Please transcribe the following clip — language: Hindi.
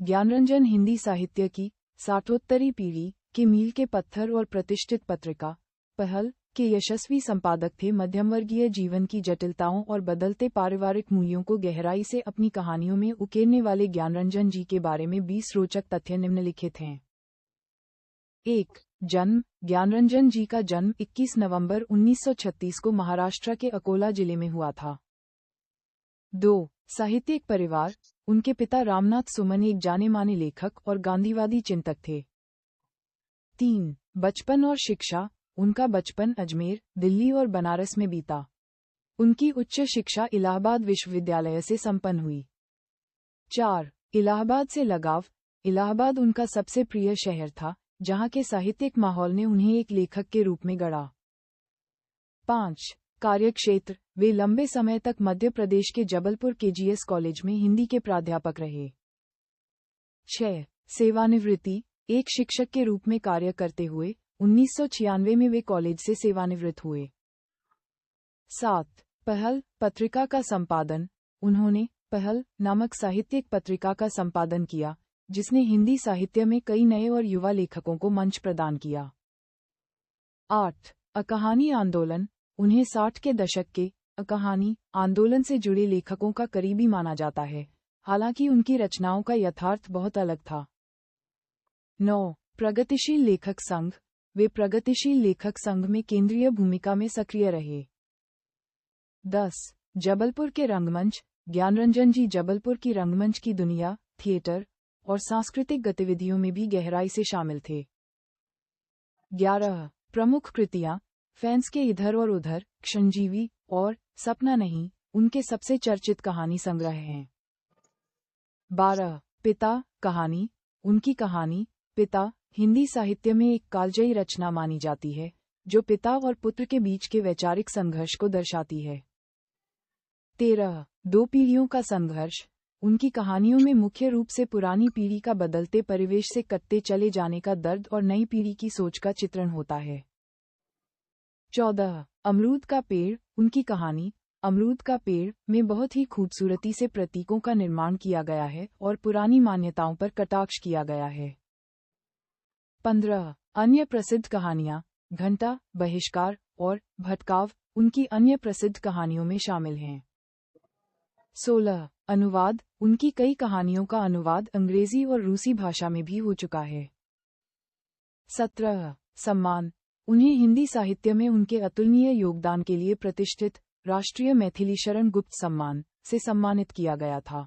ज्ञानरंजन हिंदी साहित्य की 60वीं पीढ़ी के मील के पत्थर और प्रतिष्ठित पत्रिका पहल के यशस्वी संपादक थे। मध्यमवर्गीय जीवन की जटिलताओं और बदलते पारिवारिक मूल्यों को गहराई से अपनी कहानियों में उकेरने वाले ज्ञानरंजन जी के बारे में 20 रोचक तथ्य निम्नलिखित हैं। 1. जन्म। ज्ञानरंजन जी का जन्म 21 नवंबर 1936 को महाराष्ट्र के अकोला जिले में हुआ था। 2. साहित्यिक परिवार। उनके पिता रामनाथ सुमन एक जाने माने लेखक और गांधीवादी चिंतक थे। 3. बचपन और शिक्षा। उनका बचपन अजमेर, दिल्ली और बनारस में बीता। उनकी उच्च शिक्षा इलाहाबाद विश्वविद्यालय से संपन्न हुई। 4. इलाहाबाद से लगाव। इलाहाबाद उनका सबसे प्रिय शहर था, जहां के साहित्यिक माहौल ने उन्हें एक लेखक के रूप में गढ़ा। 5. कार्यक्षेत्र। वे लंबे समय तक मध्य प्रदेश के जबलपुर केजीएस कॉलेज में हिंदी के प्राध्यापक रहे। 6. सेवानिवृत्ति। एक शिक्षक के रूप में कार्य करते हुए 1996 में वे कॉलेज से सेवानिवृत्त हुए। 7. पहल पत्रिका का संपादन। उन्होंने पहल नामक साहित्यिक पत्रिका का संपादन किया, जिसने हिंदी साहित्य में कई नए और युवा लेखकों को मंच प्रदान किया। 8. अकहानी आंदोलन। उन्हें 60 के दशक के अकहानी आंदोलन से जुड़े लेखकों का करीबी माना जाता है, हालांकि उनकी रचनाओं का यथार्थ बहुत अलग था। 9. प्रगतिशील लेखक संघ। वे प्रगतिशील लेखक संघ में केंद्रीय भूमिका में सक्रिय रहे। 10. जबलपुर के रंगमंच। ज्ञानरंजन जी जबलपुर की रंगमंच की दुनिया, थिएटर और सांस्कृतिक गतिविधियों में भी गहराई से शामिल थे। 11. प्रमुख कृतियां। फैंस के इधर और उधर, क्षणजीवी और सपना नहीं उनके सबसे चर्चित कहानी संग्रह हैं। 12. पिता कहानी। उनकी कहानी पिता हिंदी साहित्य में एक कालजयी रचना मानी जाती है, जो पिता और पुत्र के बीच के वैचारिक संघर्ष को दर्शाती है। 13. दो पीढ़ियों का संघर्ष। उनकी कहानियों में मुख्य रूप से पुरानी पीढ़ी का बदलते परिवेश से कटते चले जाने का दर्द और नई पीढ़ी की सोच का चित्रण होता है। 14. अमरूद का पेड़। उनकी कहानी अमरूद का पेड़ में बहुत ही खूबसूरती से प्रतीकों का निर्माण किया गया है और पुरानी मान्यताओं पर कटाक्ष किया गया है। 15. अन्य प्रसिद्ध कहानियां। घंटा, बहिष्कार और भटकाव उनकी अन्य प्रसिद्ध कहानियों में शामिल हैं। 16. अनुवाद। उनकी कई कहानियों का अनुवाद अंग्रेजी और रूसी भाषा में भी हो चुका है। 17. सम्मान। उन्हें हिंदी साहित्य में उनके अतुलनीय योगदान के लिए प्रतिष्ठित राष्ट्रीय मैथिली शरण गुप्त सम्मान से सम्मानित किया गया था।